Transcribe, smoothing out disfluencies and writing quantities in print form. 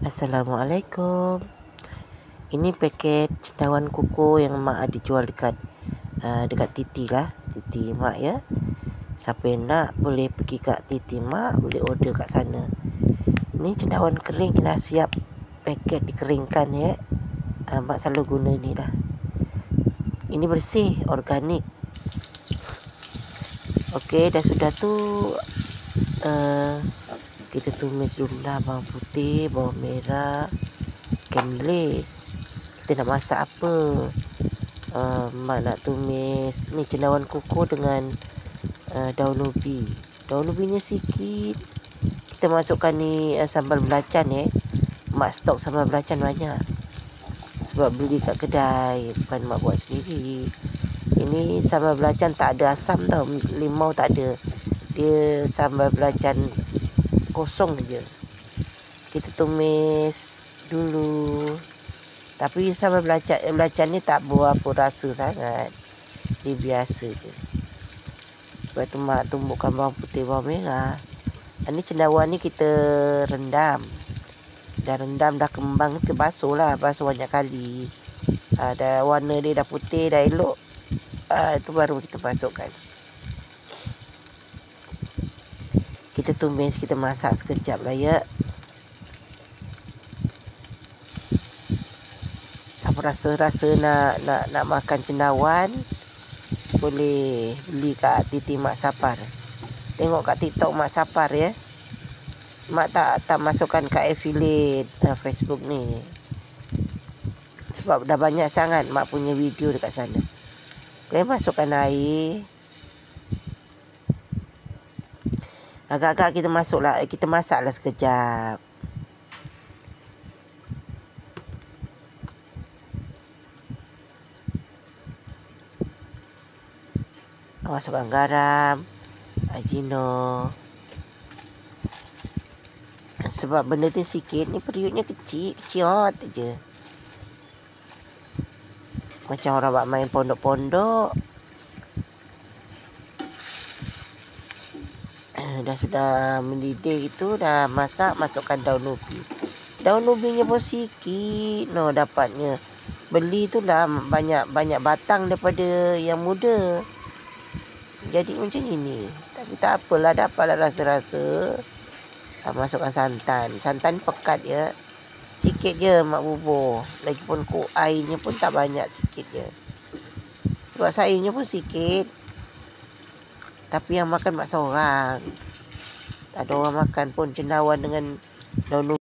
Assalamualaikum. Ini paket cendawan kukuh yang mak ada jual dekat Titi lah. Titi mak ya. Siapa yang nak boleh pergi kat Titi mak, boleh order kat sana. Ini cendawan kering dah siap paket dikeringkan ya. Mak selalu guna ni lah. Ini bersih, organik. Okey, dah sudah tu kita tumis dulu lah bawang putih, bawang merah, ikan bilis. Kita nak masak apa? Mak nak tumis ni cendawan kukuh dengan daun ubi. Daun ubinya sikit. Kita masukkan ni sambal belacan Mak stok sambal belacan banyak. Sebab beli kat kedai, bukan mak buat sendiri. Ini sambal belacan tak ada asam tau, limau tak ada. Dia sambal belacan kosong je. Kita tumis dulu. Tapi sambal belacan ni tak berapa rasa sangat. Dia biasa je. Lepas tu mak tumbukkan bawang putih, bawang merah. Ini cendawan ni kita rendam. Dah rendam, dah kembang, kita basuh lah. Basuh banyak kali. Dah warna dia dah putih, dah elok. Itu baru kita masukkan. Kita tumis, kita masak sekejap lah ya. Siapa rasa nak makan cendawan, boleh beli kat Titi Mak Sapar. Tengok kat TikTok Mak Sapar ya. Mak tak masukkan kat affiliate Facebook ni. Sebab dah banyak sangat mak punya video dekat sana. Okay, masukkan air. Agak-agak kita masaklah sekejap. Masukkan garam, ajino. Sebab benda tu sikit, ni periuknya kecil je. Macam orang buat main pondok-pondok. Dah sudah mendidih itu, dah masak, masukkan daun ubi. Daun ubinya pun sikit dapatnya. Beli tu lah banyak batang daripada yang muda. Jadi macam ini. Tapi tak apalah, dapatlah rasa-rasa. Masukkan santan. Santan pekat ya. Sikit je mak bubur. Lagipun airnya pun tak banyak, sikit je. Sebab sayurnya pun sikit. Tapi yang makan mak seorang. Tak ada orang makan pun cendawan dengan daun ubi.